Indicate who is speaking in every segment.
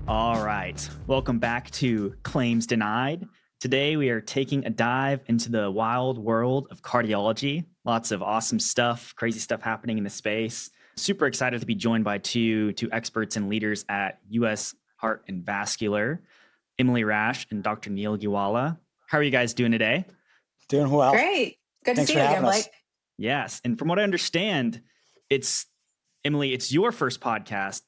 Speaker 1: All right. Welcome back to Claims Denied. Today, we are taking a dive into the wild world of cardiology. Lots of awesome stuff, crazy stuff happening in the space. Super excited to be joined by two experts and leaders at US Heart and Vascular, Emily Rash and Dr. Neil Gheewala. How are you guys doing today?
Speaker 2: Doing well.
Speaker 3: Great. Good to
Speaker 2: Thanks
Speaker 3: see
Speaker 2: for
Speaker 3: you
Speaker 2: having
Speaker 3: again,
Speaker 2: us.
Speaker 3: Blake.
Speaker 1: Yes. And from what I understand, it's Emily, it's your first podcast.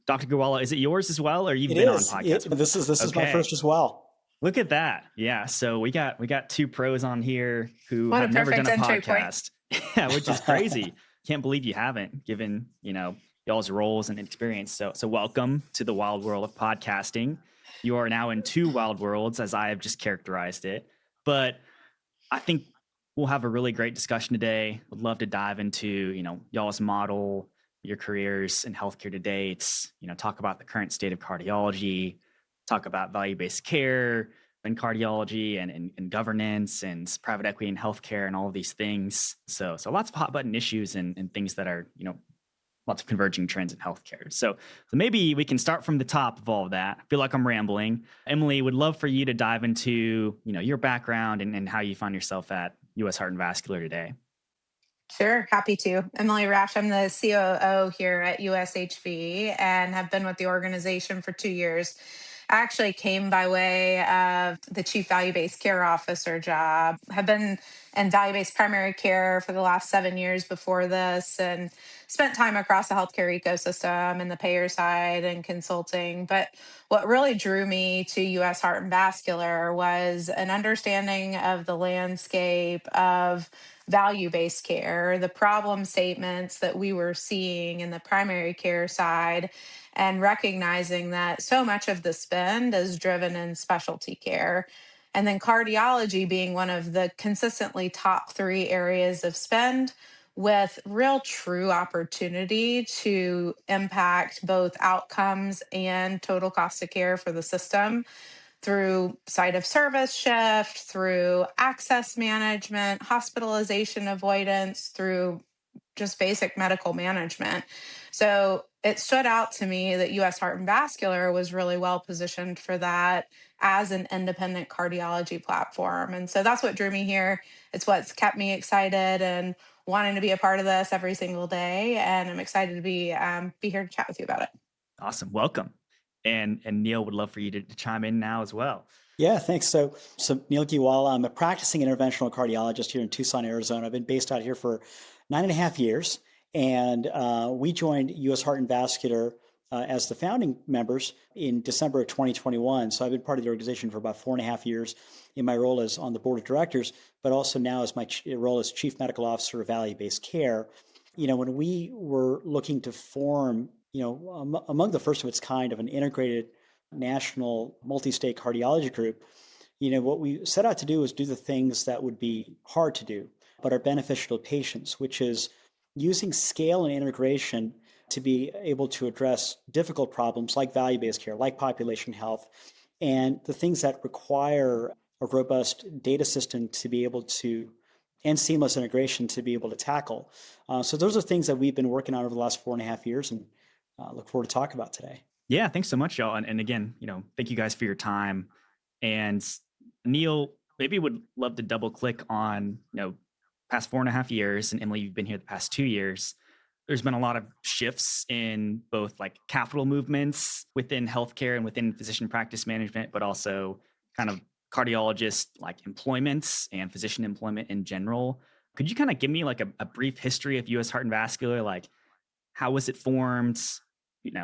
Speaker 1: Dr. Gheewala, is it yours as well, or you've
Speaker 2: It
Speaker 1: been on
Speaker 2: is.
Speaker 1: podcasts before?
Speaker 2: This is my
Speaker 1: Okay.
Speaker 2: first as well.
Speaker 1: Look at that. Yeah. So we got two pros on here who
Speaker 3: What a
Speaker 1: have never done
Speaker 3: perfect
Speaker 1: a
Speaker 3: entry point.
Speaker 1: podcast. Yeah, which is crazy. Can't believe you haven't, given, y'all's roles and experience. So welcome to the wild world of podcasting. You are now in two wild worlds, as I have just characterized it. But I think we'll have a really great discussion today. Would love to dive into, y'all's model, your careers in healthcare to date, talk about the current state of cardiology, talk about value-based care and cardiology and governance and private equity in healthcare and all of these things. So lots of hot button issues and things that are, lots of converging trends in healthcare. So maybe we can start from the top of all of that. I feel like I'm rambling. Emily, would love for you to dive into, your background and how you find yourself at US Heart and Vascular today.
Speaker 3: Sure, happy to. Emily Rash, I'm the COO here at USHV and have been with the organization for 2 years. I actually came by way of the Chief Value-Based Care Officer job. Have been in value-based primary care for the last 7 years before this and spent time across the healthcare ecosystem and the payer side and consulting. But what really drew me to US Heart and Vascular was an understanding of the landscape of value based care, the problem statements that we were seeing in the primary care side, and recognizing that so much of the spend is driven in specialty care. And then cardiology being one of the consistently top three areas of spend with real true opportunity to impact both outcomes and total cost of care for the system through site of service shift, through access management, hospitalization avoidance, through just basic medical management. So it stood out to me that US Heart and Vascular was really well positioned for that as an independent cardiology platform. And so that's what drew me here. It's what's kept me excited and wanting to be a part of this every single day. And I'm excited to be here to chat with you about it.
Speaker 1: Awesome. Welcome. And Neil, would love for you to chime in now as well.
Speaker 2: Yeah, thanks. So Neil Gheewala, I'm a practicing interventional cardiologist here in Tucson, Arizona. I've been based out here for 9.5 years. And we joined US Heart and Vascular as the founding members in December of 2021. So I've been part of the organization for about 4.5 years in my role as on the board of directors, but also now as my role as Chief Medical Officer of Value-Based Care. When we were looking to form, among the first of its kind of an integrated national multi-state cardiology group, what we set out to do was do the things that would be hard to do, but are beneficial to patients, which is using scale and integration to be able to address difficult problems like value-based care, like population health, and the things that require a robust data system to be able to, and seamless integration to be able to tackle. So those are things that we've been working on over the last 4.5 years and look forward to talk about today.
Speaker 1: Yeah, thanks so much, y'all. And again, thank you guys for your time. And Neil, maybe would love to double click on, past 4.5 years, and Emily, you've been here the past 2 years. There's been a lot of shifts in both like capital movements within healthcare and within physician practice management, but also kind of cardiologist like employments and physician employment in general. Could you kind of give me like a brief history of US Heart and Vascular? Like, how was it formed?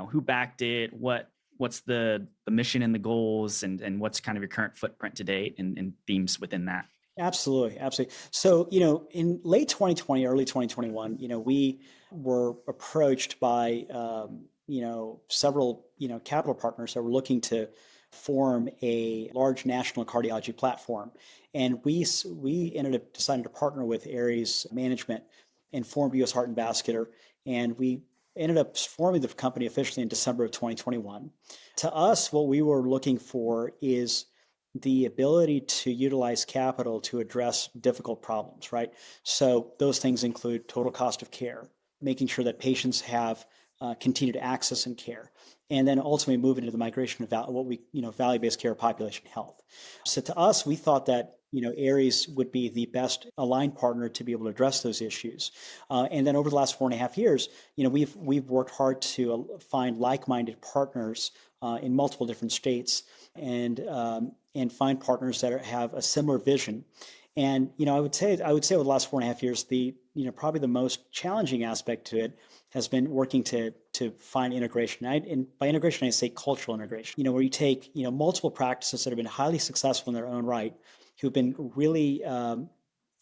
Speaker 1: Who backed it? What's the mission and the goals, and what's kind of your current footprint to date and themes within that?
Speaker 2: Absolutely. So, in late 2020, early 2021, we were approached by, several, capital partners that were looking to form a large national cardiology platform. And we ended up deciding to partner with Ares Management and form US Heart and Vascular. And we ended up forming the company officially in December of 2021. To us, what we were looking for is the ability to utilize capital to address difficult problems, right? So those things include total cost of care, making sure that patients have continued access and care, and then ultimately move into the migration of what we, value-based care, population health. So to us, we thought that Ares would be the best aligned partner to be able to address those issues. And then over the last 4.5 years, we've worked hard to find like-minded partners in multiple different states, and find partners that have a similar vision. And I would say over the last 4.5 years, the probably the most challenging aspect to it has been working to find integration. And by integration, I say cultural integration. Where you take multiple practices that have been highly successful in their own right, who've been really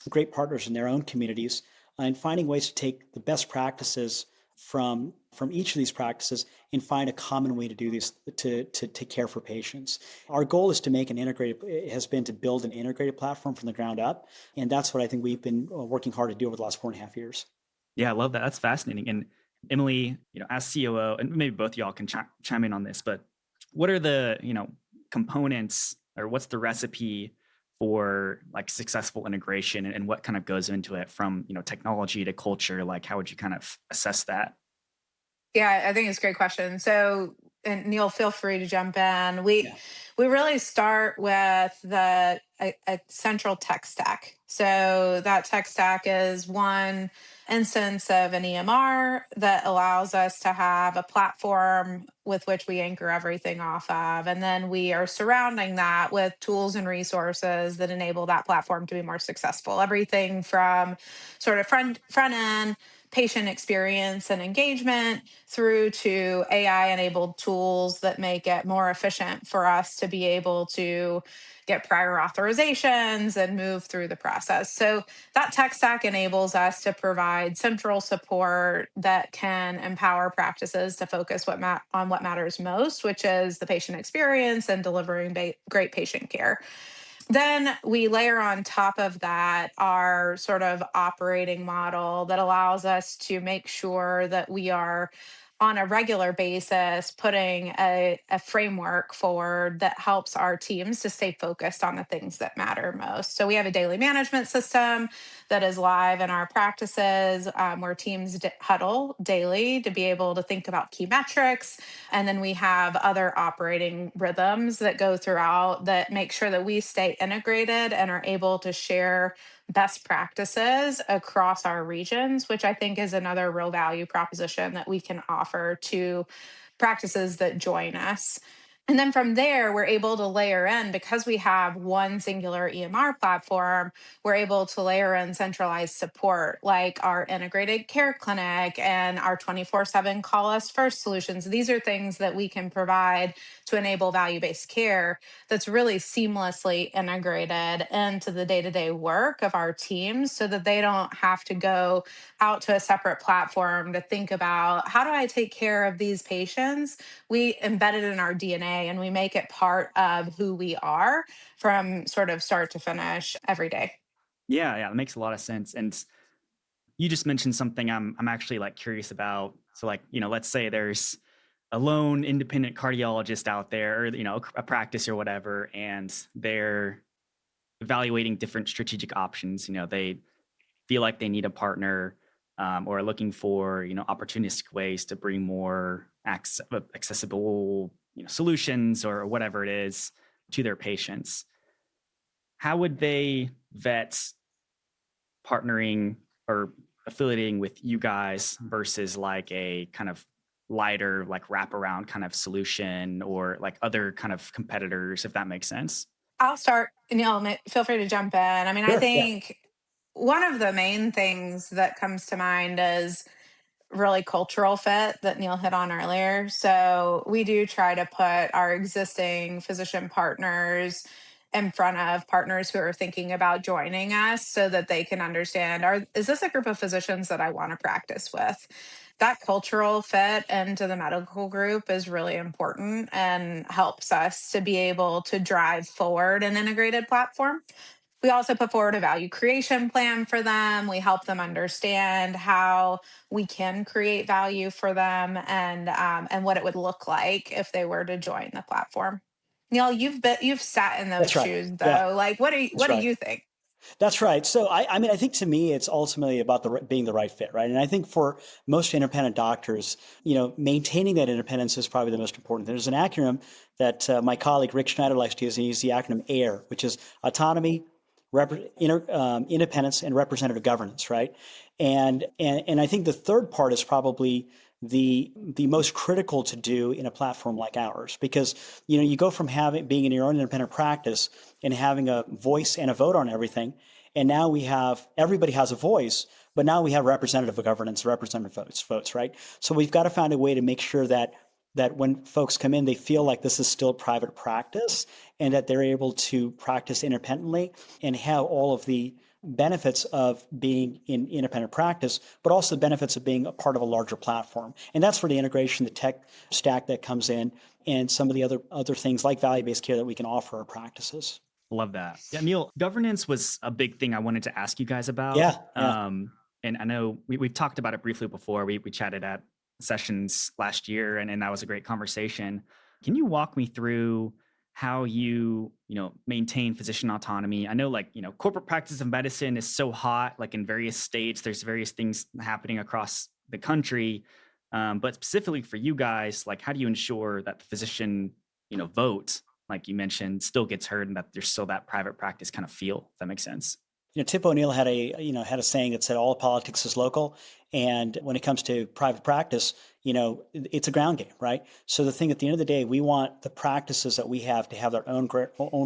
Speaker 2: great partners in their own communities, and finding ways to take the best practices from each of these practices and find a common way to do this to care for patients. Our goal is to make has been to build an integrated platform from the ground up, and that's what I think we've been working hard to do over the last 4.5 years.
Speaker 1: Yeah, I love that. That's fascinating. And Emily, as COO, and maybe both of y'all can chime in on this, but what are the, components, or what's the recipe for like successful integration, and what kind of goes into it from, technology to culture? Like, how would you kind of assess that?
Speaker 3: Yeah, I think it's a great question. So, and Neil, feel free to jump in. We
Speaker 2: Yeah.
Speaker 3: we really start with a central tech stack. So that tech stack is one instance of an EMR that allows us to have a platform with which we anchor everything off of, and then we are surrounding that with tools and resources that enable that platform to be more successful. Everything from sort of front end patient experience and engagement through to AI enabled tools that make it more efficient for us to be able to get prior authorizations and move through the process. So that tech stack enables us to provide central support that can empower practices to focus on what matters most, which is the patient experience and delivering great patient care. Then we layer on top of that our sort of operating model that allows us to make sure that we are on a regular basis putting a framework forward that helps our teams to stay focused on the things that matter most. So we have a daily management system that is live in our practices, where teams huddle daily to be able to think about key metrics. And then we have other operating rhythms that go throughout that make sure that we stay integrated and are able to share best practices across our regions, which I think is another real value proposition that we can offer to practices that join us. And then from there, we're able to layer in, because we have one singular EMR platform, we're able to layer in centralized support like our integrated care clinic and our 24/7 call us first solutions. These are things that we can provide to enable value based care that's really seamlessly integrated into the day to day work of our teams so that they don't have to go out to a separate platform to think about how do I take care of these patients. We embed it in our DNA and we make it part of who we are from sort of start to finish every day.
Speaker 1: Yeah, that makes a lot of sense. And you just mentioned something I'm actually like curious about. So like, let's say there's a lone independent cardiologist out there, or a practice or whatever, and they're evaluating different strategic options. They feel like they need a partner, or are looking for opportunistic ways to bring more accessible solutions or whatever it is to their patients. How would they vet partnering or affiliating with you guys versus like a kind of lighter, like wraparound kind of solution, or like other kind of competitors, if that makes sense?
Speaker 3: I'll start, Neil, feel free to jump in. I mean, I
Speaker 2: Sure. Yeah.
Speaker 3: think one of the main things that comes to mind is really cultural fit that Neil hit on earlier. So we do try to put our existing physician partners in front of partners who are thinking about joining us so that they can understand, is this a group of physicians that I want to practice with? That cultural fit into the medical group is really important and helps us to be able to drive forward an integrated platform. We also put forward a value creation plan for them. We help them understand how we can create value for them, and what it would look like if they were to join the platform. Neil, you've sat in those
Speaker 2: That's right.
Speaker 3: shoes
Speaker 2: Yeah,
Speaker 3: though. Like, what
Speaker 2: that's
Speaker 3: do
Speaker 2: right.
Speaker 3: you think?
Speaker 2: That's right. So I mean, I think to me, it's ultimately about being the right fit, right? And I think for most independent doctors, maintaining that independence is probably the most important. There's an acronym that my colleague Rick Schneider likes to use, and he uses the acronym AIR, which is autonomy, independence, and representative governance, right? And I think the third part is probably the most critical to do in a platform like ours, because you go from being in your own independent practice and having a voice and a vote on everything, and now everybody has a voice, but now we have representative governance, representative votes, right? So we've got to find a way to make sure that when folks come in, they feel like this is still private practice and that they're able to practice independently and have all of the benefits of being in independent practice, but also the benefits of being a part of a larger platform. And that's where the integration, the tech stack that comes in, and some of the other things like value-based care that we can offer our practices.
Speaker 1: Love that. Yeah, Neil, governance was a big thing I wanted to ask you guys about.
Speaker 2: Yeah.
Speaker 1: And I know we've talked about it briefly before. We chatted at sessions last year, and that was a great conversation. Can you walk me through how you maintain physician autonomy? I know, like, corporate practice of medicine is so hot, like in various states, there's various things happening across the country. But specifically for you guys, like, how do you ensure that the physician, vote, like you mentioned, still gets heard and that there's still that private practice kind of feel, if that makes sense?
Speaker 2: Tip O'Neill had a saying that said all politics is local, and when it comes to private practice, it's a ground game, right? So the thing at the end of the day, we want the practices that we have to have their own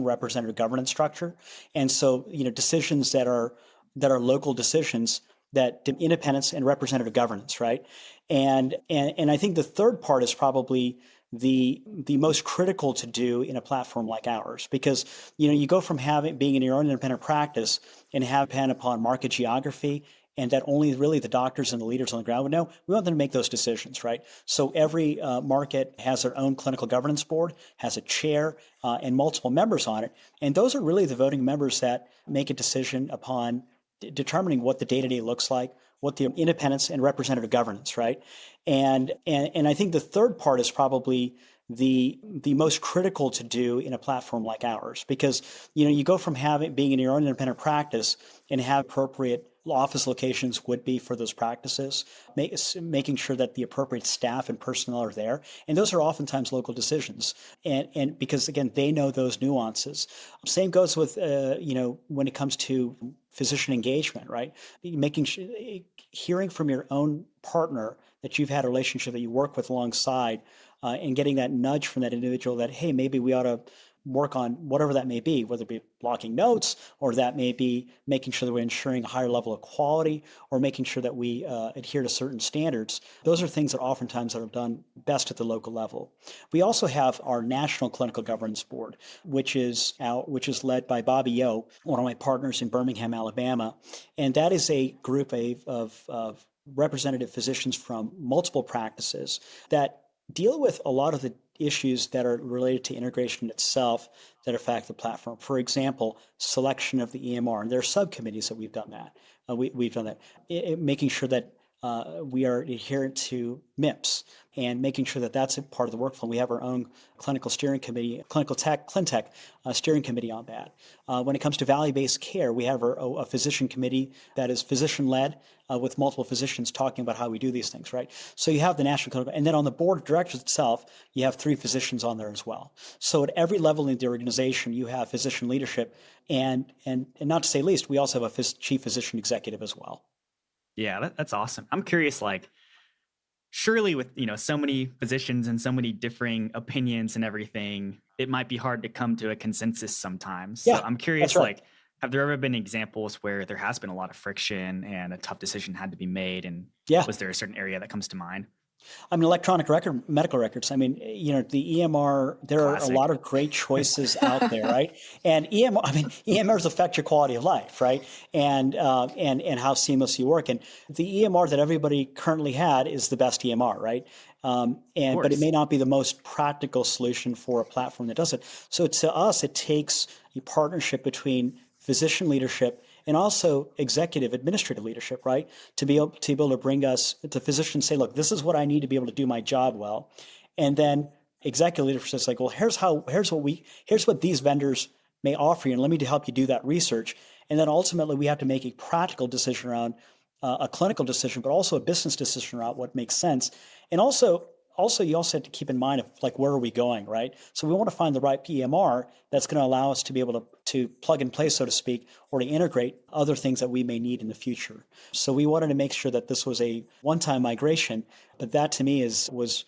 Speaker 2: representative governance structure, and so decisions that are local decisions, that independence and representative governance, right? And I think the third part is probably the most critical to do in a platform like ours, because you go from being in your own independent practice and have depend upon market geography, and that only really the doctors and the leaders on the ground would know. We want them to make those decisions, right? So every market has their own clinical governance board, has a chair and multiple members on it, and those are really the voting members that make a decision upon determining what the day-to-day looks like, what the independence and representative governance, right? And I think the third part is probably the most critical to do in a platform like ours, because you go from being in your own independent practice and have appropriate office locations would be for those practices, making sure that the appropriate staff and personnel are there, and those are oftentimes local decisions, and because again they know those nuances. Same goes with when it comes to physician engagement, right? Making sure, hearing from your own partner that you've had a relationship that you work with alongside, and getting that nudge from that individual that, hey, maybe we ought to work on whatever that may be, whether it be blocking notes, or that may be making sure that we're ensuring a higher level of quality, or making sure that we adhere to certain standards. Those are things that oftentimes are done best at the local level. We also have our National Clinical Governance Board, which is led by Bobby Yo, one of my partners in Birmingham, Alabama. And that is a group of representative physicians from multiple practices that deal with a lot of the issues that are related to integration itself that affect the platform. For example, selection of the EMR. And there are subcommittees that we've done that. We've done that. Making sure that we are adherent to MIPS and making sure that that's a part of the workflow. We have our own clinical steering committee, ClinTech steering committee on that. When it comes to value-based care, we have a physician committee that is physician-led with multiple physicians talking about how we do these things, right? So you have the national clinical, and then on the board of directors itself, you have 3 physicians on there as well. So at every level in the organization, you have physician leadership, and not to say least, we also have a chief physician executive as well.
Speaker 1: Yeah, that's awesome. I'm curious, like, surely with so many physicians and so many differing opinions and everything, it might be hard to come to a consensus sometimes.
Speaker 2: Yeah,
Speaker 1: So I'm curious,
Speaker 2: right.
Speaker 1: like, have there ever been examples where there has been a lot of friction and a tough decision had to be made? And was there a certain area that comes to mind?
Speaker 2: I mean, electronic medical records. I mean, the EMR, there
Speaker 1: Classic.
Speaker 2: are a lot of great choices out there, right? And EMRs affect your quality of life, right? And how seamless you work. And the EMR that everybody currently had is the best EMR, right? But it may not be the most practical solution for a platform that does it. So to us, it takes a partnership between physician leadership and also executive administrative leadership, right? To be able to bring us the physicians say, look, this is what I need to be able to do my job well. And then executive leadership is like, well, here's what these vendors may offer you, and let me to help you do that research. And then ultimately, we have to make a practical decision around a clinical decision, but also a business decision around what makes sense. And also you also have to keep in mind of like where are we going, right? So we want to find the right PMR that's going to allow us to be able to plug and play, so to speak, or to integrate other things that we may need in the future. So we wanted to make sure that this was a one-time migration, but that to me was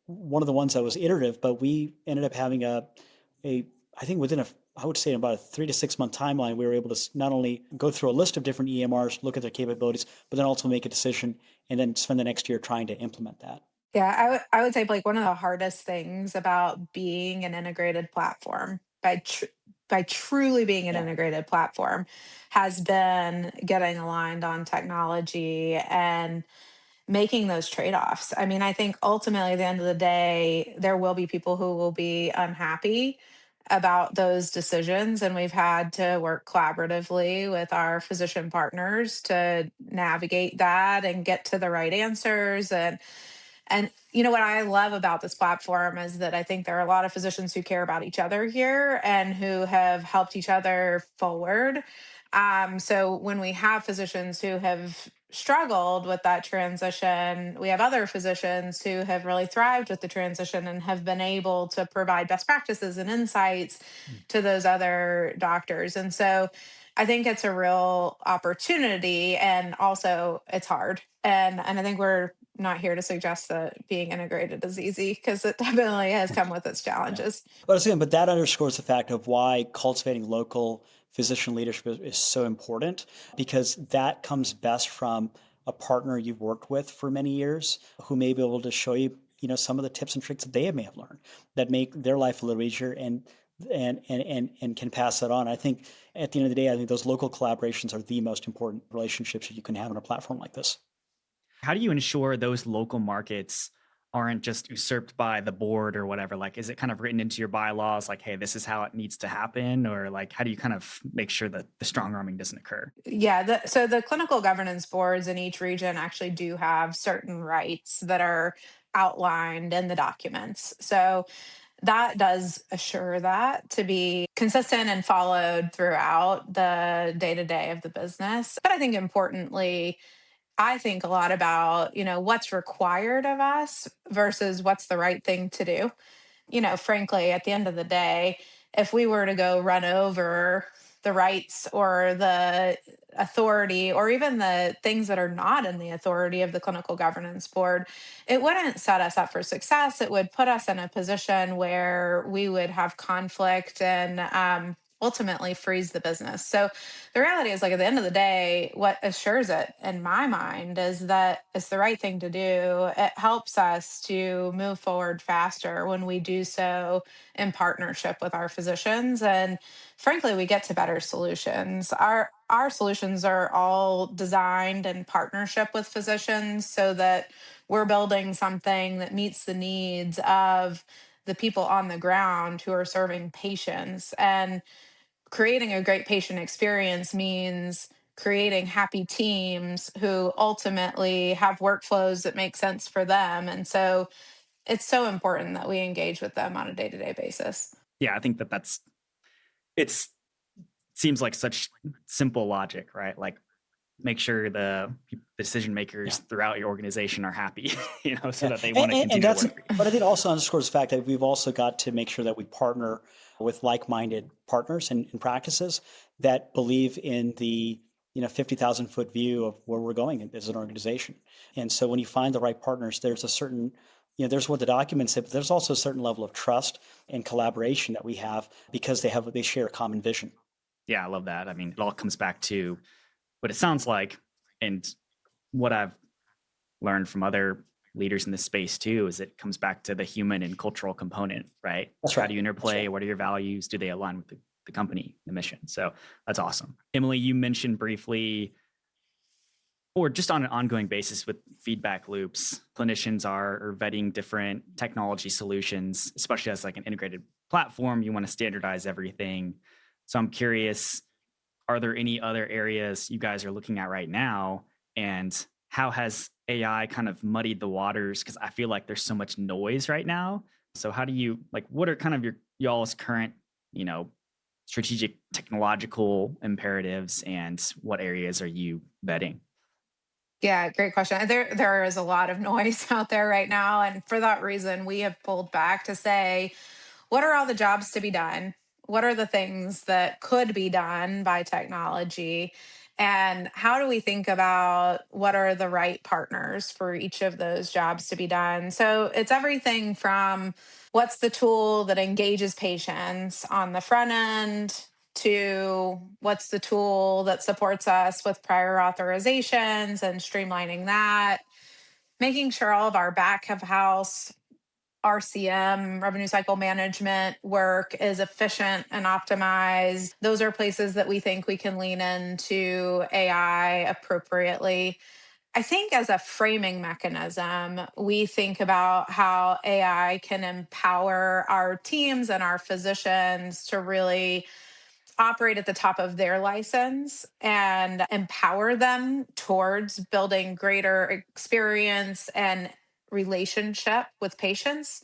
Speaker 2: one of the ones that was iterative, but we ended up having I think within I would say about a 3 to 6 month timeline, we were able to not only go through a list of different EMRs, look at their capabilities, but then also make a decision and then spend the next year trying to implement that.
Speaker 3: Yeah, I would say like one of the hardest things about being an integrated platform by truly being an
Speaker 2: Yeah.
Speaker 3: integrated platform has been getting aligned on technology and making those trade-offs. I mean, I think ultimately at the end of the day, there will be people who will be unhappy about those decisions. And we've had to work collaboratively with our physician partners to navigate that and get to the right answers. And you know what I love about this platform is that I think there are a lot of physicians who care about each other here and who have helped each other forward. So when we have physicians who have struggled with that transition, we have other physicians who have really thrived with the transition and have been able to provide best practices and insights to those other doctors. And so I think it's a real opportunity, and also it's hard. And I think we're not here to suggest that being integrated is easy, because it definitely has come with its
Speaker 2: Yeah.
Speaker 3: challenges.
Speaker 2: But that underscores the fact of why cultivating local physician leadership is so important, because that comes best from a partner you've worked with for many years who may be able to show you, some of the tips and tricks that they may have learned that make their life a little easier and can pass that on. I think at the end of the day, I think those local collaborations are the most important relationships that you can have on a platform like this.
Speaker 1: How do you ensure those local markets aren't just usurped by the board or whatever? Like, is it kind of written into your bylaws, like, hey, this is how it needs to happen? Or like, how do you kind of make sure that the strong arming doesn't occur?
Speaker 3: Yeah, so the clinical governance boards in each region actually do have certain rights that are outlined in the documents. So that does assure that to be consistent and followed throughout the day to day of the business. But I think importantly, I think a lot about, what's required of us versus what's the right thing to do. Frankly, at the end of the day, if we were to go run over the rights or the authority or even the things that are not in the authority of the clinical governance board, it wouldn't set us up for success. It would put us in a position where we would have conflict and ultimately freeze the business. So the reality is, like, at the end of the day, what assures it in my mind is that it's the right thing to do. It helps us to move forward faster when we do so in partnership with our physicians. And frankly, we get to better solutions. Our solutions are all designed in partnership with physicians so that we're building something that meets the needs of the people on the ground who are serving patients. And creating a great patient experience means creating happy teams who ultimately have workflows that make sense for them. And so it's so important that we engage with them on a day to day basis.
Speaker 1: Yeah, I think that it's seems like such simple logic, right? Like, make sure the decision makers
Speaker 2: Yeah.
Speaker 1: throughout your organization are happy, so
Speaker 2: Yeah,
Speaker 1: that they want to
Speaker 2: and
Speaker 1: continue to
Speaker 2: that's,
Speaker 1: work for you.
Speaker 2: but I think also underscores the fact that we've also got to make sure that we partner with like-minded partners and practices that believe in the 50,000-foot view of where we're going as an organization. And so when you find the right partners, there's a certain, there's what the documents say, but there's also a certain level of trust and collaboration that we have because they share a common vision.
Speaker 1: Yeah, I love that. I mean, it all comes back to what it sounds like, and what I've learned from other leaders in this space too, is it comes back to the human and cultural component, right?
Speaker 2: That's
Speaker 1: How do
Speaker 2: right.
Speaker 1: you
Speaker 2: That's
Speaker 1: interplay?
Speaker 2: right.
Speaker 1: What are your values? Do they align with the company, the mission? So that's awesome. Emily, you mentioned briefly, or just on an ongoing basis with feedback loops, clinicians are vetting different technology solutions, especially as like an integrated platform. You want to standardize everything. So I'm curious, are there any other areas you guys are looking at right now? And how has AI kind of muddied the waters? Because I feel like there's so much noise right now. So how do you, like, what are kind of y'all's current, you know, strategic technological imperatives, and what areas are you vetting?
Speaker 3: Yeah, great question. There is a lot of noise out there right now, and for that reason, we have pulled back to say, what are all the jobs to be done? What are the things that could be done by technology? And how do we think about what are the right partners for each of those jobs to be done? So it's everything from what's the tool that engages patients on the front end to what's the tool that supports us with prior authorizations and streamlining that, making sure all of our back of house RCM, revenue cycle management work is efficient and optimized. Those are places that we think we can lean into AI appropriately. I think as a framing mechanism, we think about how AI can empower our teams and our physicians to really operate at the top of their license and empower them towards building greater experience and relationship with patients.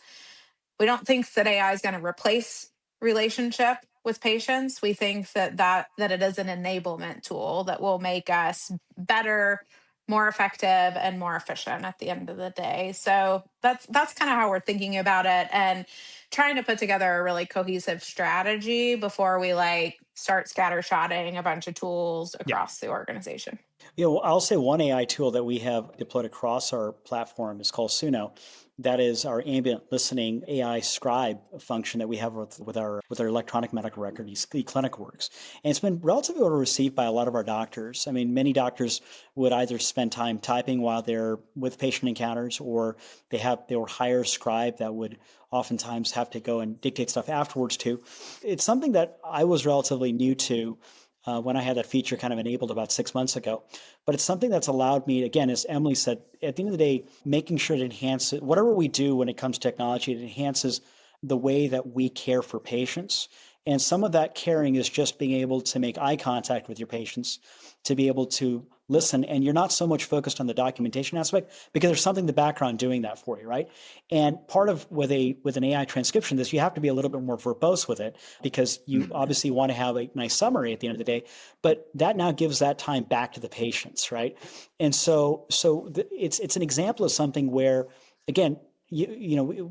Speaker 3: We don't think that AI is going to replace relationship with patients. We think that it is an enablement tool that will make us better, more effective, and more efficient at the end of the day. So that's kind of how we're thinking about it, and trying to put together a really cohesive strategy before we like start scattershotting a bunch of tools
Speaker 1: Yeah.
Speaker 3: across the organization.
Speaker 2: I'll say one AI tool that we have deployed across our platform is called Suno. That is our ambient listening AI scribe function that we have with our electronic medical record, eClinicalWorks. And it's been relatively well received by a lot of our doctors. I mean, many doctors would either spend time typing while they're with patient encounters, or they will hire a scribe that would oftentimes have to go and dictate stuff afterwards too. It's something that I was relatively new to when I had that feature kind of enabled about 6 months ago. But it's something that's allowed me, again, as Emily said, at the end of the day, making sure it enhances whatever we do when it comes to technology, it enhances the way that we care for patients. And some of that caring is just being able to make eye contact with your patients, to be able to listen. And you're not so much focused on the documentation aspect because there's something in the background doing that for you, right? And part of with an AI transcription, you have to be a little bit more verbose with it because you obviously want to have a nice summary at the end of the day. But that now gives that time back to the patients, right? And it's an example of something where, again,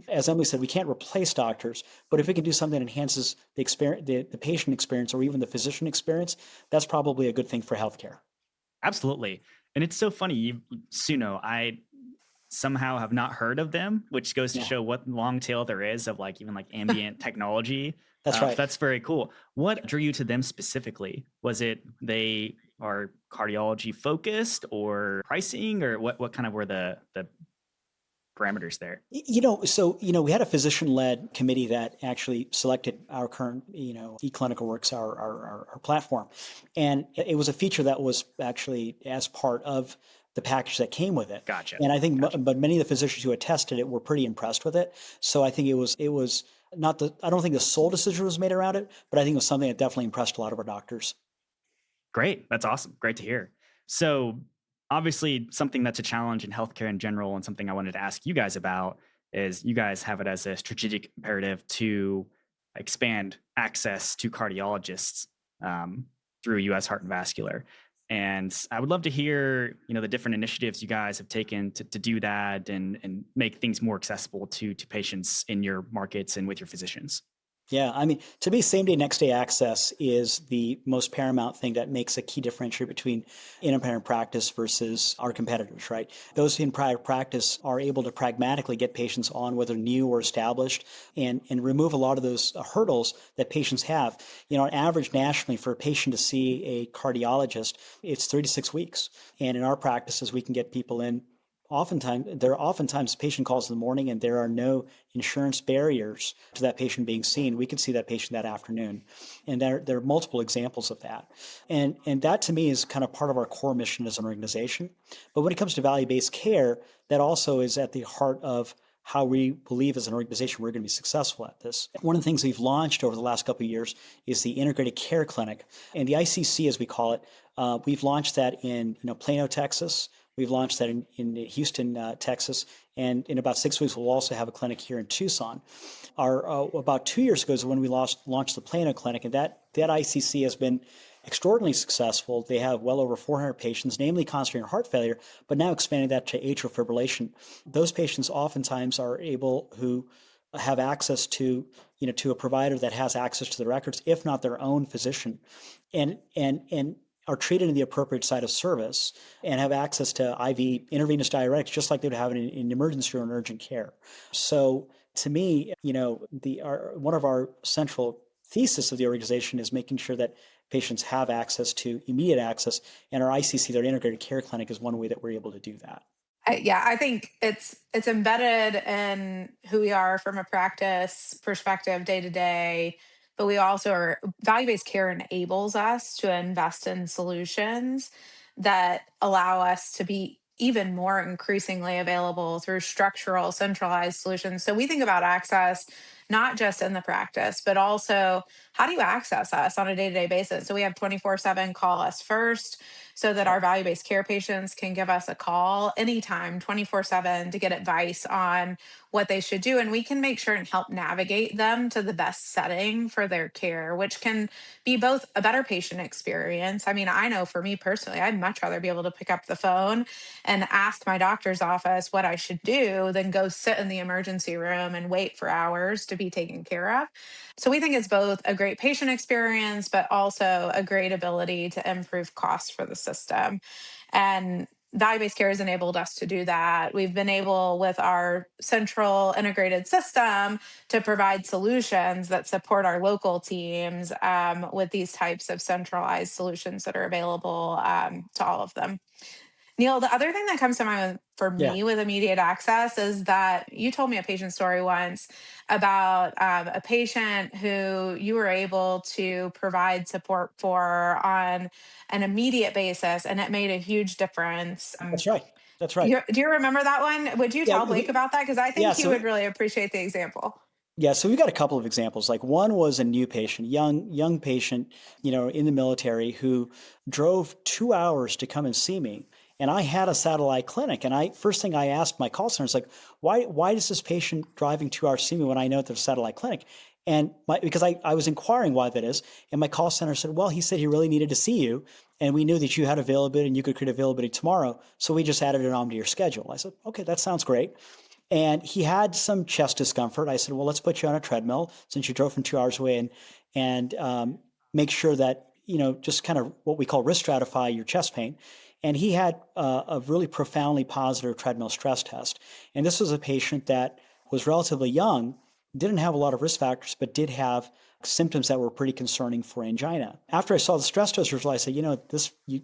Speaker 2: as Emily said, we can't replace doctors, but if we can do something that enhances the experience, the patient experience, or even the physician experience, that's probably a good thing for healthcare.
Speaker 1: Absolutely. And it's so funny, Suno, I somehow have not heard of them, which goes to
Speaker 2: Yeah.
Speaker 1: show what long tail there is of like even like ambient technology.
Speaker 2: That's right.
Speaker 1: That's very cool. What drew you to them specifically? Was it they are cardiology focused or pricing, or what kind of were the parameters there?
Speaker 2: We had a physician-led committee that actually selected our current, eClinicalWorks, our platform, and it was a feature that was actually as part of the package that came with it.
Speaker 1: Gotcha.
Speaker 2: And I think, but many of the physicians who had tested it were pretty impressed with it. So I think it was not I don't think the sole decision was made around it, but I think it was something that definitely impressed a lot of our doctors.
Speaker 1: Great. That's awesome. Great to hear. So, obviously, something that's a challenge in healthcare in general, and something I wanted to ask you guys about is you guys have it as a strategic imperative to expand access to cardiologists through US Heart and Vascular. And I would love to hear, the different initiatives you guys have taken to do that and make things more accessible to patients in your markets and with your physicians.
Speaker 2: Yeah, I mean, to me, same day, next day access is the most paramount thing that makes a key differentiator between independent practice versus our competitors, right? Those in private practice are able to pragmatically get patients on, whether new or established, and remove a lot of those hurdles that patients have. On average nationally, for a patient to see a cardiologist, it's 3 to 6 weeks. And in our practices, we can get people in. There are oftentimes patient calls in the morning, and there are no insurance barriers to that patient being seen. We can see that patient that afternoon, and there are multiple examples of that. And that to me is kind of part of our core mission as an organization. But when it comes to value-based care, that also is at the heart of how we believe as an organization we're going to be successful at this. One of the things we've launched over the last couple of years is the Integrated Care Clinic, and the ICC, as we call it. We've launched that in Plano, Texas. We've launched that in Houston, Texas. And in about 6 weeks, we'll also have a clinic here in Tucson. About 2 years ago is when we launched the Plano Clinic, and that ICC has been extraordinarily successful. They have well over 400 patients, namely concentrated heart failure, but now expanding that to atrial fibrillation. Those patients oftentimes are able who have access to a provider that has access to the records, if not their own physician, and are treated in the appropriate site of service and have access to IV intravenous diuretics, just like they would have in emergency or in urgent care. So to me, one of our central thesis of the organization is making sure that patients have access to immediate access, and our ICC, their integrated care clinic, is one way that we're able to do that.
Speaker 3: Yeah, I think it's embedded in who we are from a practice perspective day to day, but we also are value-based care enables us to invest in solutions that allow us to be even more increasingly available through structural centralized solutions. So we think about access not just in the practice, but also how do you access us on a day-to-day basis? So we have 24/7 call us first so that our value-based care patients can give us a call anytime 24/7 to get advice on what they should do, and we can make sure and help navigate them to the best setting for their care, which can be both a better patient experience. I mean, I know for me personally, I'd much rather be able to pick up the phone and ask my doctor's office what I should do than go sit in the emergency room and wait for hours to be taken care of. So we think it's both a great patient experience, but also a great ability to improve costs for the system. And value-based care has enabled us to do that. We've been able, with our central integrated system, to provide solutions that support our local teams with these types of centralized solutions that are available to all of them. Neil, the other thing that comes to mind for
Speaker 2: Yeah.
Speaker 3: me with immediate access is that you told me a patient story once about a patient who you were able to provide support for on an immediate basis, and it made a huge difference.
Speaker 2: That's right. That's right.
Speaker 3: Do you remember that one? Would you
Speaker 2: Yeah.
Speaker 3: tell Blake about that? Because I
Speaker 2: Yeah.
Speaker 3: think he would really appreciate the example.
Speaker 2: So we got a couple of examples. Like one was a new patient, young patient, in the military who drove 2 hours to come and see me. And I had a satellite clinic. And first thing I asked my call center is like, why does this patient driving 2 hours see me when I know there's a satellite clinic? And because I was inquiring why that is. And my call center said, well, he said he really needed to see you. And we knew that you had availability and you could create availability tomorrow. So we just added it on to your schedule. I said, okay, that sounds great. And he had some chest discomfort. I said, well, let's put you on a treadmill since you drove from 2 hours away and make sure that, just kind of what we call risk stratify your chest pain. And he had a really profoundly positive treadmill stress test. And this was a patient that was relatively young, didn't have a lot of risk factors, but did have symptoms that were pretty concerning for angina. After I saw the stress test result, I said, you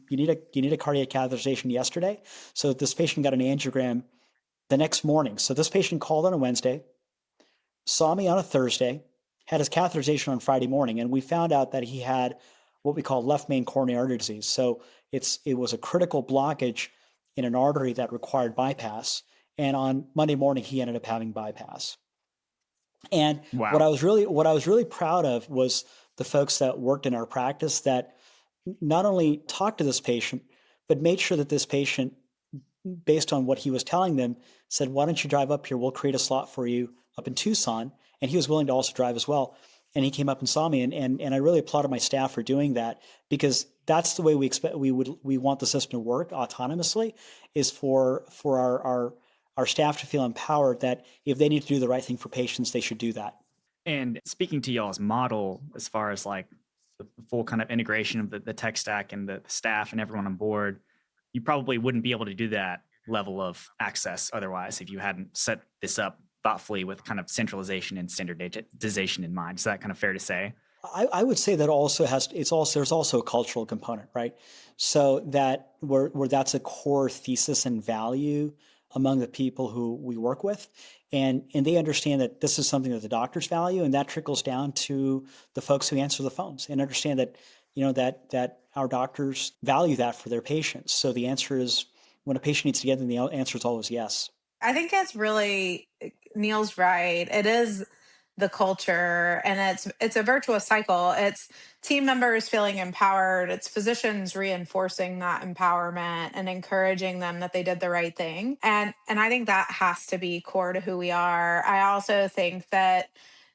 Speaker 2: need a cardiac catheterization yesterday. So this patient got an angiogram the next morning. So this patient called on a Wednesday, saw me on a Thursday, had his catheterization on Friday morning, and we found out that he had what we call left main coronary artery disease. So it was a critical blockage in an artery that required bypass. And on Monday morning, he ended up having bypass. And what I
Speaker 1: Wow.
Speaker 2: was really proud of was the folks that worked in our practice that not only talked to this patient, but made sure that this patient, based on what he was telling them, said, why don't you drive up here? We'll create a slot for you up in Tucson. And he was willing to also drive as well. And he came up and saw me. And I really applauded my staff for doing that, because that's the way we want the system to work autonomously, is for our staff to feel empowered that if they need to do the right thing for patients, they should do that.
Speaker 1: And speaking to y'all's model, as far as like the full kind of integration of the tech stack and the staff and everyone on board, you probably wouldn't be able to do that level of access otherwise if you hadn't set this up thoughtfully with kind of centralization and standardization in mind. Is that kind of fair to say?
Speaker 2: I would say that there's also a cultural component, right? So that where that's a core thesis and value among the people who we work with. And they understand that this is something that the doctors value, and that trickles down to the folks who answer the phones, and understand that, that our doctors value that for their patients. So the answer is, when a patient needs to get them, the answer is always yes.
Speaker 3: I think it's really, Neil's right. It is the culture, and it's a virtuous cycle. It's team members feeling empowered, it's physicians reinforcing that empowerment and encouraging them that they did the right thing. And I think that has to be core to who we are. I also think that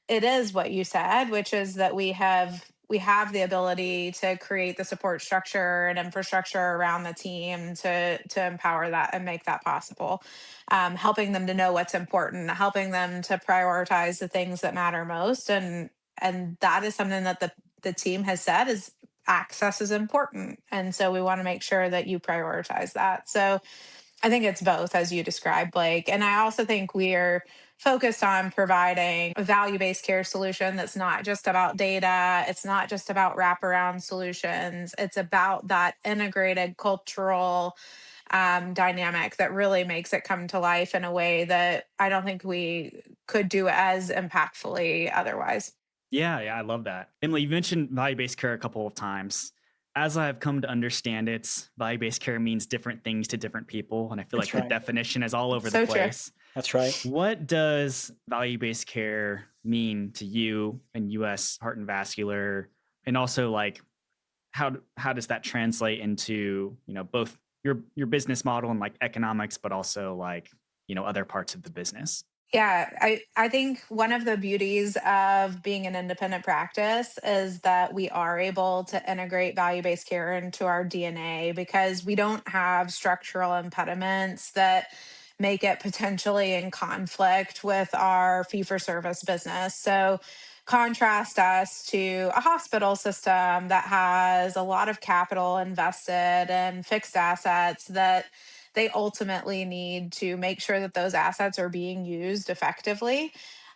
Speaker 3: it is what you said, which is that we have the ability to create the support structure and infrastructure around the team to empower that and make that possible. Helping them to know what's important, helping them to prioritize the things that matter most, and that is something that the team has said is access is important, and so we want to make sure that you prioritize that. So I think it's both, as you described, Blake. And I also think we're focused on providing a value based care solution that's not just about data, it's not just about wraparound solutions, it's about that integrated cultural dynamic that really makes it come to life in a way that I don't think we could do as impactfully otherwise.
Speaker 1: Yeah, yeah, I love that. Emily, you mentioned value-based care a couple of times. As I've come to understand it, value-based care means different things to different people, and I feel like
Speaker 2: That's
Speaker 1: the
Speaker 2: right.
Speaker 1: definition is all over the
Speaker 3: So true.
Speaker 1: place.
Speaker 2: That's right.
Speaker 1: What does value-based care mean to you and US Heart and Vascular? And also like how does that translate into, both your business model and like economics, but also like, other parts of the business?
Speaker 3: Yeah, I think one of the beauties of being an independent practice is that we are able to integrate value based care into our DNA because we don't have structural impediments that make it potentially in conflict with our fee for service business. So, contrast us to a hospital system that has a lot of capital invested and fixed assets that they ultimately need to make sure that those assets are being used effectively.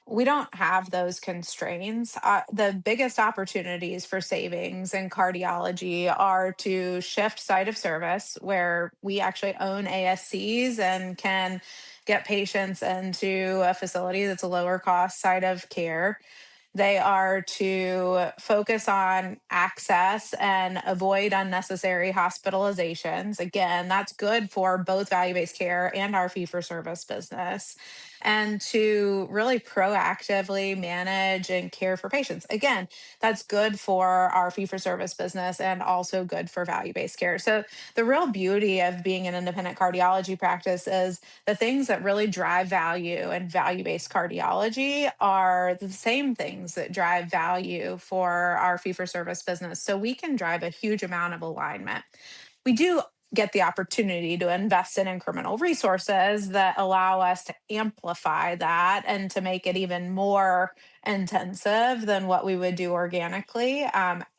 Speaker 3: We don't have those constraints. The biggest opportunities for savings in cardiology are to shift site of service, where we actually own ASCs and can get patients into a facility that's a lower cost site of care. They are to focus on access and avoid unnecessary hospitalizations. Again, that's good for both value based care and our fee for service business. And to really proactively manage and care for patients. Again, that's good for our fee for service business and also good for value based care. So, the real beauty of being an independent cardiology practice is the things that really drive value and value based cardiology are the same things that drive value for our fee for service business. So we can drive a huge amount of alignment. We do get the opportunity to invest in incremental resources that allow us to amplify that and to make it even more intensive than what we would do organically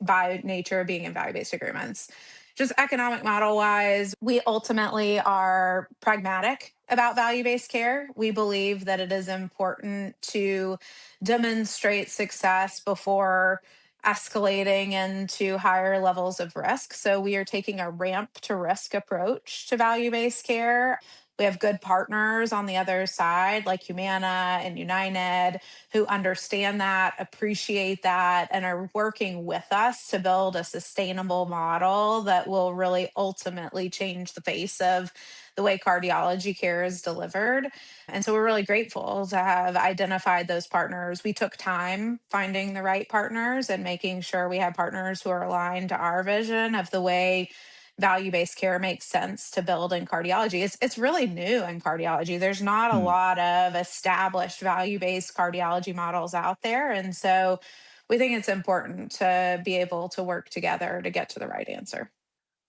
Speaker 3: by nature of being in value based agreements. Just economic model wise, we ultimately are pragmatic about value based care. We believe that it is important to demonstrate success before escalating into higher levels of risk. So we are taking a ramp to risk approach to value based care. We have good partners on the other side, like Humana and United, who understand that, appreciate that, and are working with us to build a sustainable model that will really ultimately change the face of the way cardiology care is delivered. And so we're really grateful to have identified those partners. We took time finding the right partners and making sure we had partners who are aligned to our vision of the way value-based care makes sense to build in cardiology. It's really new in cardiology. There's not a
Speaker 1: Hmm.
Speaker 3: lot of established value-based cardiology models out there. And so we think it's important to be able to work together to get to the right answer.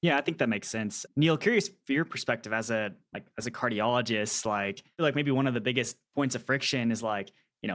Speaker 1: Yeah, I think that makes sense. Neil, curious for your perspective as a cardiologist, like I feel like maybe one of the biggest points of friction is like,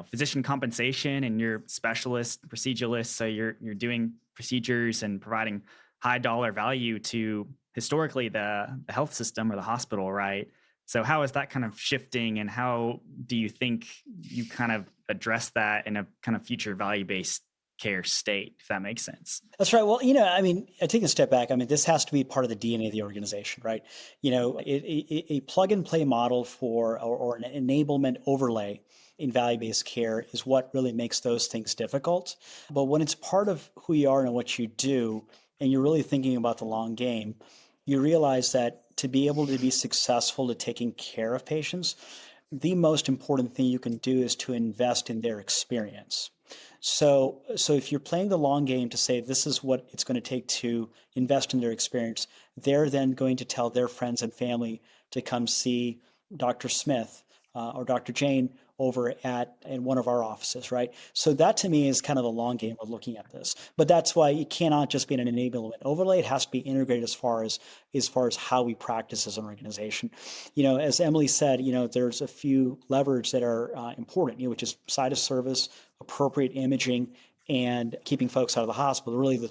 Speaker 1: physician compensation and you're specialist proceduralist. So you're doing procedures and providing high dollar value to historically the health system or the hospital, right? So how is that kind of shifting and how do you think you kind of address that in a kind of future value-based care state, if that makes sense?
Speaker 2: That's right. Well, I mean, taking a step back, I mean, this has to be part of the DNA of the organization, right? A plug and play model or an enablement overlay in value-based care is what really makes those things difficult. But when it's part of who you are and what you do, and you're really thinking about the long game, you realize that to be able to be successful at taking care of patients, the most important thing you can do is to invest in their experience. So if you're playing the long game to say this is what it's going to take to invest in their experience, they're then going to tell their friends and family to come see Dr. Smith or Dr. Jane over at in one of our offices, right? So that to me is kind of the long game of looking at this. But that's why it cannot just be an enablement overlay. It has to be integrated as far as how we practice as an organization. As Emily said, there's a few levers that are important, which is site of service, appropriate imaging, and keeping folks out of the hospital. Really, the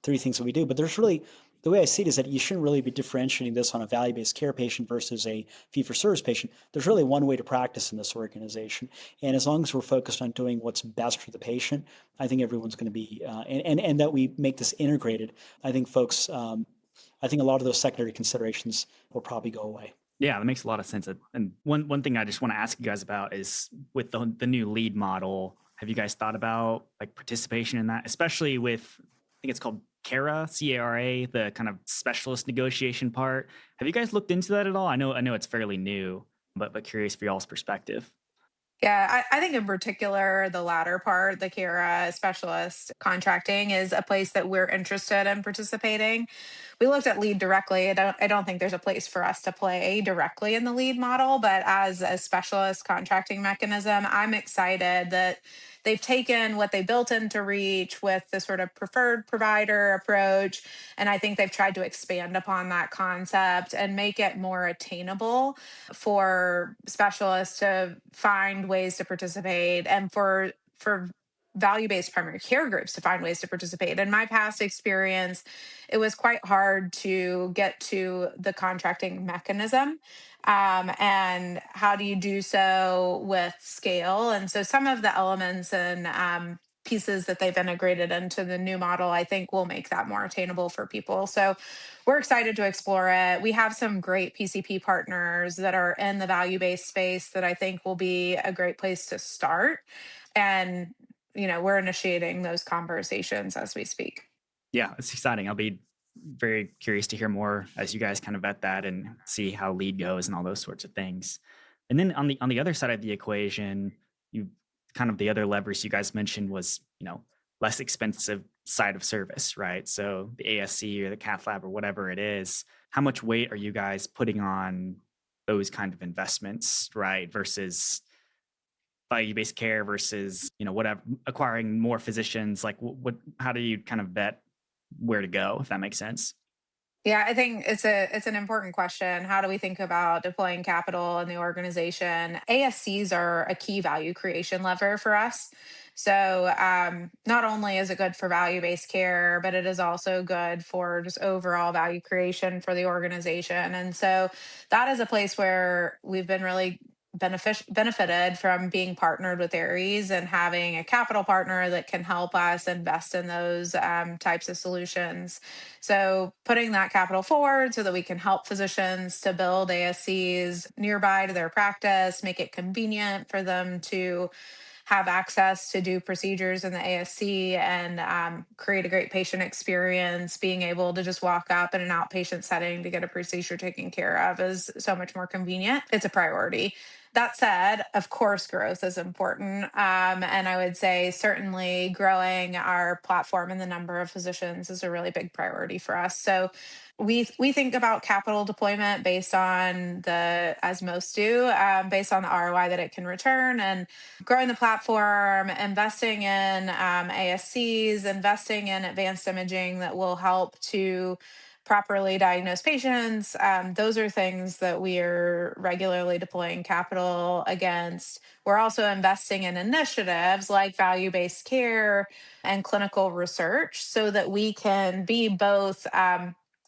Speaker 2: three things that we do. But there's really the way I see it is that you shouldn't really be differentiating this on a value-based care patient versus a fee-for-service patient. There's really one way to practice in this organization, and as long as we're focused on doing what's best for the patient, I think everyone's going to be, and that we make this integrated. I think folks, I think a lot of those secondary considerations will probably go away.
Speaker 1: Yeah, that makes a lot of sense. And one thing I just want to ask you guys about is with the new lead model, have you guys thought about like participation in that, especially with, I think it's called CARA, CARA, the kind of specialist negotiation part. Have you guys looked into that at all? I know it's fairly new, but curious for y'all's perspective.
Speaker 3: Yeah, I think in particular, the latter part, the Kira specialist contracting, is a place that we're interested in participating. We looked at lead directly. I don't think there's a place for us to play directly in the lead model, but as a specialist contracting mechanism, I'm excited that they've taken what they built into Reach with the sort of preferred provider approach. And I think they've tried to expand upon that concept and make it more attainable for specialists to find ways to participate, and for value-based primary care groups to find ways to participate. In my past experience, it was quite hard to get to the contracting mechanism. And how do you do so with scale? And so some of the elements and pieces that they've integrated into the new model, I think, will make that more attainable for people. So we're excited to explore it. We have some great PCP partners that are in the value based space that I think will be a great place to start. And, we're initiating those conversations as we speak.
Speaker 1: Yeah, it's exciting. I'll be very curious to hear more as you guys kind of vet that and see how lead goes and all those sorts of things. And then on the other side of the equation, you kind of the other levers you guys mentioned was, less expensive side of service, right? So the ASC or the cath lab or whatever it is, how much weight are you guys putting on those kind of investments, right? Versus value-based care versus, whatever, acquiring more physicians, like how do you kind of vet where to go, if that makes sense?
Speaker 3: Yeah, I think it's an important question. How do we think about deploying capital in the organization? ASCs are a key value creation lever for us. So not only is it good for value-based care, but it is also good for just overall value creation for the organization. And so that is a place where we've been really benefited from being partnered with Aries and having a capital partner that can help us invest in those types of solutions. So putting that capital forward so that we can help physicians to build ASCs nearby to their practice, make it convenient for them to have access to do procedures in the ASC, and create a great patient experience. Being able to just walk up in an outpatient setting to get a procedure taken care of is so much more convenient. It's a priority. That said, of course, growth is important. And I would say certainly growing our platform and the number of physicians is a really big priority for us. So we think about capital deployment based on as most do, based on the ROI that it can return, and growing the platform, investing in ASCs, investing in advanced imaging that will help to properly diagnose patients. Those are things that we are regularly deploying capital against. We're also investing in initiatives like value based care and clinical research so that we can be both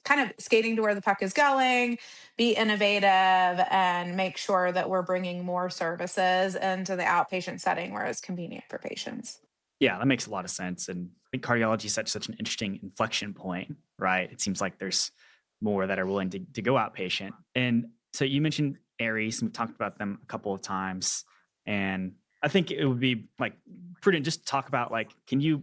Speaker 3: kind of skating to where the puck is going, be innovative, and make sure that we're bringing more services into the outpatient setting where it's convenient for patients.
Speaker 1: Yeah, that makes a lot of sense. And I think cardiology is such an interesting inflection point, right? It seems like there's more that are willing to go outpatient. And so you mentioned Aries, and we talked about them a couple of times. And I think it would be like prudent just to talk about, like, can you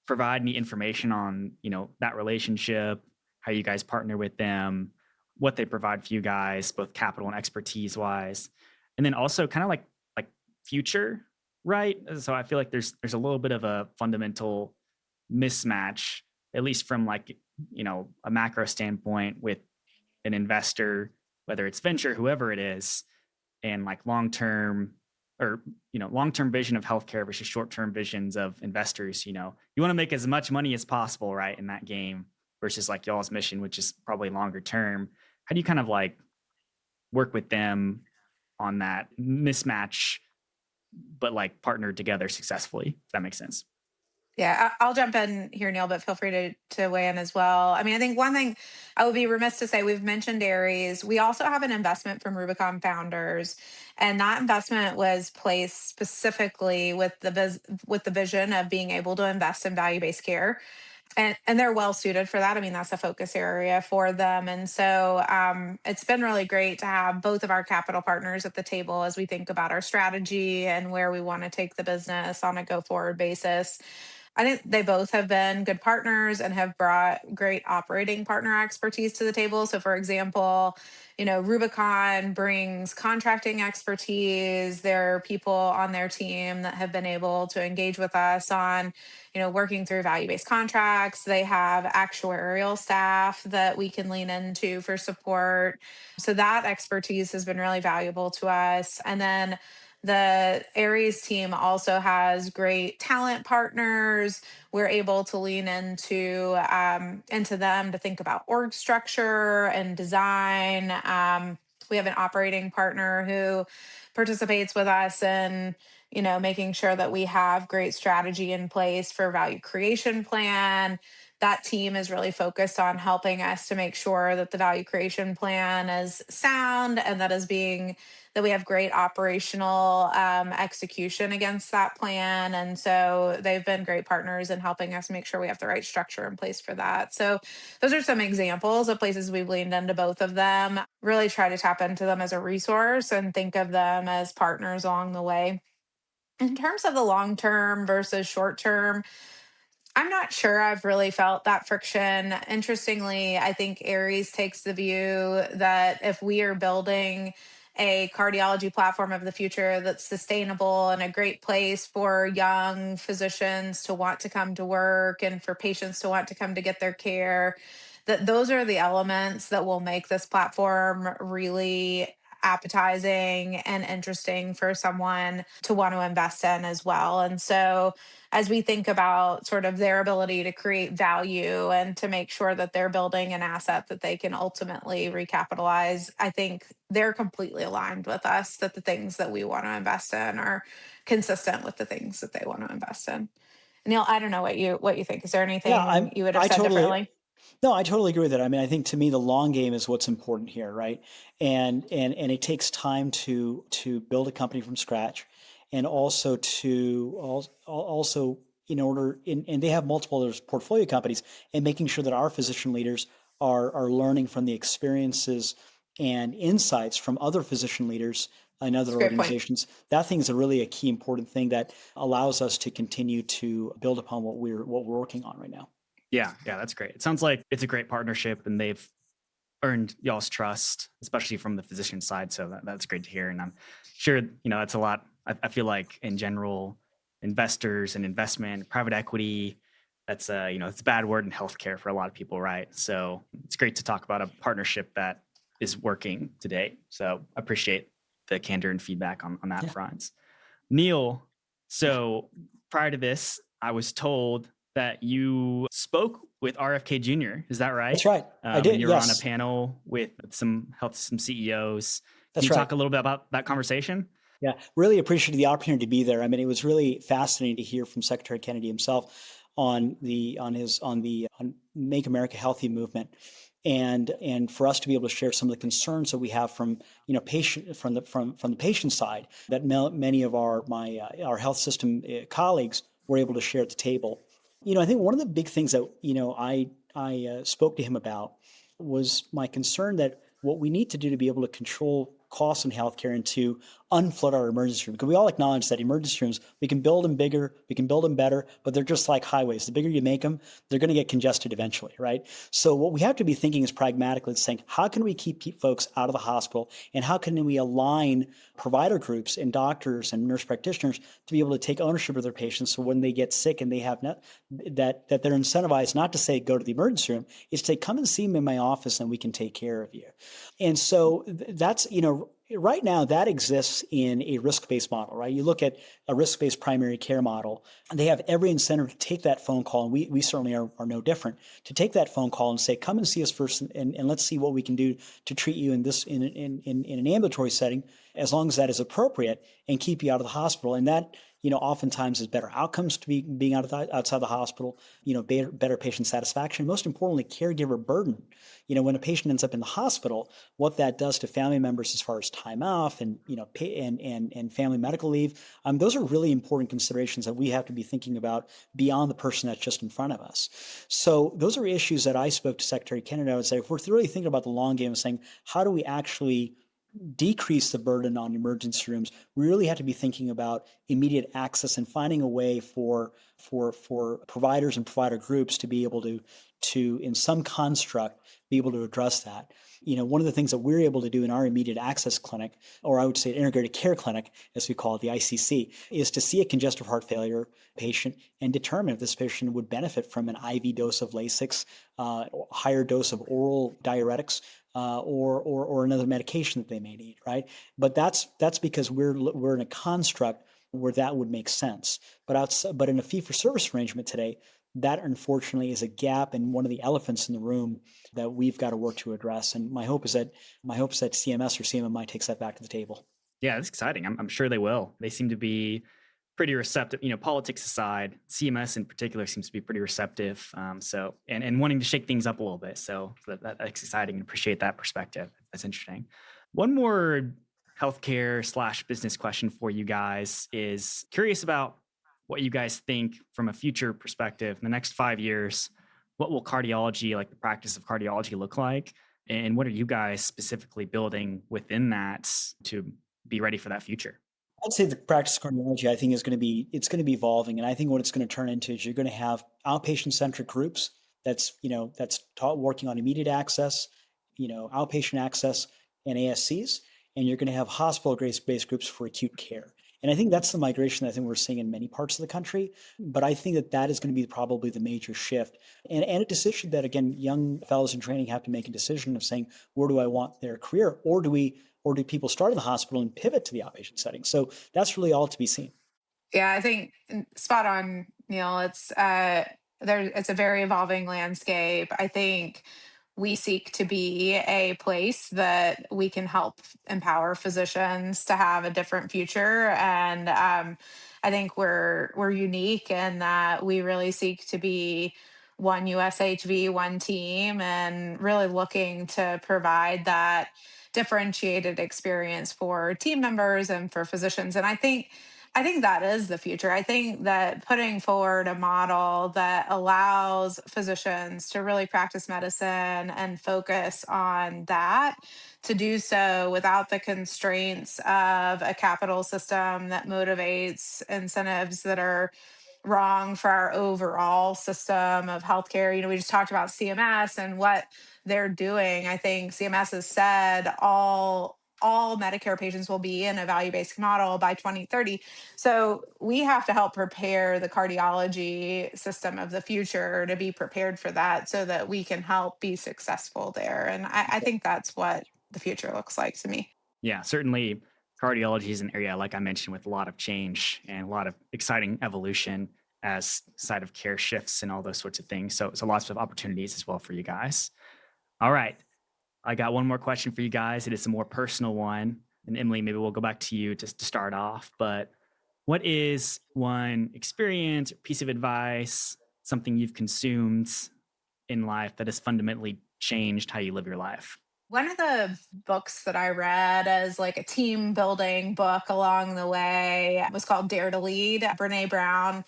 Speaker 1: provide any information on, that relationship, how you guys partner with them, what they provide for you guys, both capital and expertise wise. and then also kind of like future, right? So I feel like there's a little bit of a fundamental mismatch, at least from like, a macro standpoint with an investor, whether it's venture, whoever it is, and like long-term or long-term vision of healthcare versus short-term visions of investors. You want to make as much money as possible, right, in that game, versus like y'all's mission, which is probably longer term. How do you kind of like work with them on that mismatch, but like partner together successfully, if that makes sense?
Speaker 3: Yeah, I'll jump in here, Neil, but feel free to weigh in as well. I mean, I think one thing I would be remiss to say, we've mentioned Aries. We also have an investment from Rubicon Founders, and that investment was placed specifically with with the vision of being able to invest in value-based care, and they're well suited for that. I mean, that's a focus area for them. And so it's been really great to have both of our capital partners at the table as we think about our strategy and where we want to take the business on a go forward basis. I think they both have been good partners and have brought great operating partner expertise to the table. So, for example, Rubicon brings contracting expertise. There are people on their team that have been able to engage with us on, working through value-based contracts. They have actuarial staff that we can lean into for support. So that expertise has been really valuable to us. And then the Aries team also has great talent partners. We're able to lean into them to think about org structure and design. We have an operating partner who participates with us in making sure that we have great strategy in place for value creation plan. That team is really focused on helping us to make sure that the value creation plan is sound and that we have great operational execution against that plan. And so they've been great partners in helping us make sure we have the right structure in place for that. So those are some examples of places we've leaned into both of them. Really try to tap into them as a resource and think of them as partners along the way. In terms of the long term versus short term, I'm not sure I've really felt that friction. Interestingly, I think Aries takes the view that if we are building a cardiology platform of the future that's sustainable and a great place for young physicians to want to come to work and for patients to want to come to get their care, that those are the elements that will make this platform really appetizing and interesting for someone to want to invest in as well. And so as we think about sort of their ability to create value and to make sure that they're building an asset that they can ultimately recapitalize, I think they're completely aligned with us that the things that we want to invest in are consistent with the things that they want to invest in. Neil, I don't know what you think. Is there
Speaker 2: Yeah,
Speaker 3: anything you would have
Speaker 2: I
Speaker 3: said
Speaker 2: totally
Speaker 3: differently?
Speaker 2: no, I totally agree with that. I mean, I think to me the long game is what's important here, right? And it takes time to build a company from scratch, and also also and they have multiple other portfolio companies, and making sure that our physician leaders are learning from the experiences and insights from other physician leaders in
Speaker 3: It's
Speaker 2: other
Speaker 3: a great point.
Speaker 2: organizations. That thing is a really a key important thing that allows us to continue to build upon what we're working on right now.
Speaker 1: Yeah, that's great. It sounds like it's a great partnership, and they've earned y'all's trust, especially from the physician side. So that's great to hear. And I'm sure, that's a lot. I feel like in general, investors and investment, private equity, that's it's a bad word in healthcare for a lot of people, right? So it's great to talk about a partnership that is working today. So I appreciate the candor and feedback on that
Speaker 2: Yeah.
Speaker 1: front. Neil,
Speaker 2: Yeah.
Speaker 1: so prior to this, I was told that you spoke with RFK Jr. Is that right?
Speaker 2: That's right. I
Speaker 1: And
Speaker 2: did.
Speaker 1: you were on a
Speaker 2: Yes,
Speaker 1: panel with some health system CEOs. Can
Speaker 2: that's
Speaker 1: you talk
Speaker 2: right.
Speaker 1: a little bit about that conversation?
Speaker 2: Yeah, really appreciated the opportunity to be there. I mean, it was really fascinating to hear from Secretary Kennedy himself on Make America Healthy movement, and for us to be able to share some of the concerns that we have from patient from the patient side that many of our health system colleagues were able to share at the table. I think one of the big things that I spoke to him about was my concern that what we need to do to be able to control costs in healthcare and to unflood our emergency room. Because we all acknowledge that emergency rooms, we can build them bigger, we can build them better, but they're just like highways. The bigger you make them, they're going to get congested eventually, right? So what we have to be thinking is pragmatically saying, how can we keep folks out of the hospital, and how can we align provider groups and doctors and nurse practitioners to be able to take ownership of their patients, so when they get sick and they have that they're incentivized not to say go to the emergency room, is to say come and see me in my office and we can take care of you. And so that's, right now that exists in a risk-based model, right? You look at a risk-based primary care model, and they have every incentive to take that phone call, and we certainly are no different, to take that phone call and say, come and see us first, and let's see what we can do to treat you in an ambulatory setting, as long as that is appropriate, and keep you out of the hospital. And that, oftentimes is better outcomes to being outside the hospital, better patient satisfaction, most importantly, caregiver burden. When a patient ends up in the hospital, what that does to family members as far as time off and, and family medical leave, those are really important considerations that we have to be thinking about beyond the person that's just in front of us. So those are issues that I spoke to Secretary Kennedy. I would say, if we're really thinking about the long game of saying, how do we actually decrease the burden on emergency rooms, we really have to be thinking about immediate access and finding a way for providers and provider groups to be able to in some construct be able to address that. One of the things that we're able to do in our immediate access clinic, or I would say integrated care clinic, as we call it, the ICC, is to see a congestive heart failure patient and determine if this patient would benefit from an IV dose of Lasix, higher dose of oral diuretics, or another medication that they may need, right? But that's because we're in a construct where that would make sense. But in a fee-for-service arrangement today, that unfortunately is a gap and one of the elephants in the room that we've got to work to address. And my hope is that CMS or CMMI takes that back to the table.
Speaker 1: Yeah, that's exciting. I'm sure they will. They seem to be pretty receptive. Politics aside, CMS in particular seems to be pretty receptive. So and wanting to shake things up a little bit. So that's exciting, and appreciate that perspective. That's interesting. One more healthcare / business question for you guys is curious about what you guys think from a future perspective. In the next 5 years, what will cardiology, like the practice of cardiology, look like? And what are you guys specifically building within that to be ready for that future?
Speaker 2: I'd say the practice of cardiology, I think, it's going to be evolving. And I think what it's going to turn into is you're going to have outpatient centric groups that's taught working on immediate access, outpatient access and ASCs. And you're going to have hospital based groups for acute care. And I think that's the migration that I think we're seeing in many parts of the country. But I think that is going to be probably the major shift, and a decision that, again, young fellows in training have to make a decision of saying, where do I want their career? Or do people start in the hospital and pivot to the outpatient setting? So that's really all to be seen.
Speaker 3: Yeah, I think spot on, Neil. It's a very evolving landscape. I think we seek to be a place that we can help empower physicians to have a different future, and I think we're unique in that we really seek to be one USHV, one team, and really looking to provide that differentiated experience for team members and for physicians. And I think that is the future. I think that putting forward a model that allows physicians to really practice medicine and focus on that, to do so without the constraints of a capital system that motivates incentives that are wrong for our overall system of healthcare. We just talked about CMS and what they're doing. I think CMS has said all Medicare patients will be in a value-based model by 2030. So we have to help prepare the cardiology system of the future to be prepared for that, so that we can help be successful there. And I think that's what the future looks like to me.
Speaker 1: Yeah, certainly cardiology is an area, like I mentioned, with a lot of change and a lot of exciting evolution as site of care shifts and all those sorts of things. So lots of opportunities as well for you guys. All right. I got one more question for you guys. It is a more personal one. And Emily, maybe we'll go back to you just to start off. But what is one experience or piece of advice, something you've consumed in life that has fundamentally changed how you live your life?
Speaker 3: One of the books that I read as like a team building book along the way was called Dare to Lead, Brene Brown.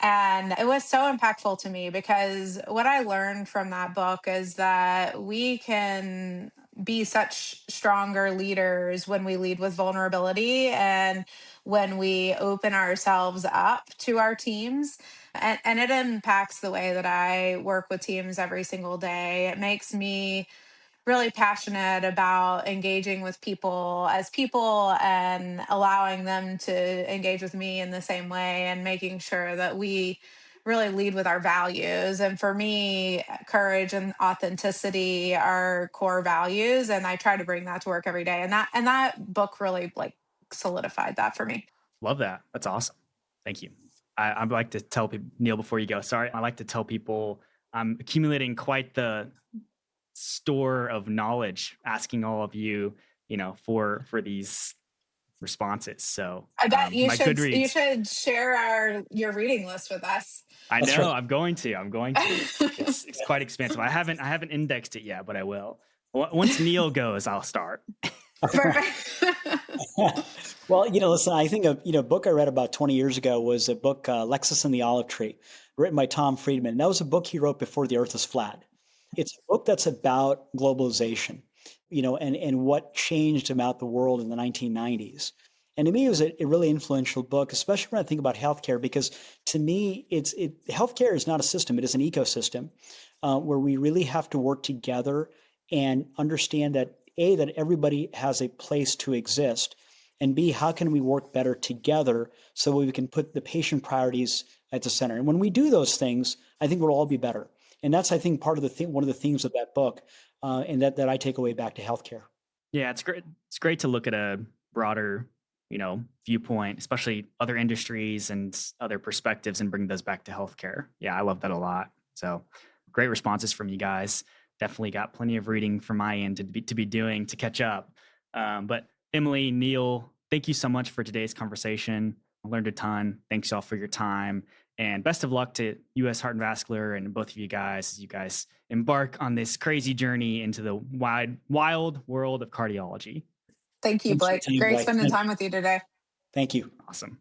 Speaker 3: And it was so impactful to me because what I learned from that book is that we can be such stronger leaders when we lead with vulnerability and when we open ourselves up to our teams. And it impacts the way that I work with teams every single day. It makes me really passionate about engaging with people as people and allowing them to engage with me in the same way and making sure that we really lead with our values. And for me, courage and authenticity are core values, and I try to bring that to work every day. And that book really like solidified that for me.
Speaker 1: Love that. That's awesome. Thank you. I like to tell people, Neil, before you go, sorry, I like to tell people I'm accumulating quite the store of knowledge asking all of you, for these responses. So
Speaker 3: I bet
Speaker 1: my
Speaker 3: you
Speaker 1: Goodreads,
Speaker 3: should share your reading list with us.
Speaker 1: I
Speaker 2: That's right.
Speaker 1: know I'm going to, it's quite expensive. I haven't indexed it yet, but I will. Once Neil goes, I'll start.
Speaker 3: Perfect.
Speaker 2: Well, listen, I think a book I read about 20 years ago was a book, Lexus and the Olive Tree, written by Tom Friedman. And that was a book he wrote before the earth was flat. It's a book that's about globalization, and what changed about the world in the 1990s. And to me, it was a really influential book, especially when I think about healthcare, because to me, healthcare is not a system; it is an ecosystem where we really have to work together and understand that that everybody has a place to exist, and B, how can we work better together so we can put the patient priorities at the center. And when we do those things, I think we'll all be better. And that's, I think, part of one of the themes of that book, and that I take away back to healthcare.
Speaker 1: Yeah, it's great. It's great to look at a broader, viewpoint, especially other industries and other perspectives, and bring those back to healthcare. Yeah, I love that a lot. So great responses from you guys. Definitely got plenty of reading from my end to be doing to catch up. But Emily, Neil, thank you so much for today's conversation. I learned a ton. Thanks y'all for your time. And best of luck to US Heart and Vascular and both of you guys as you guys embark on this crazy journey into the wild world of cardiology.
Speaker 3: Thank you,
Speaker 2: Thanks for your
Speaker 3: Blake.
Speaker 2: time,
Speaker 3: Great
Speaker 2: Blake.
Speaker 3: spending time with you today.
Speaker 2: Thank you.
Speaker 1: Awesome.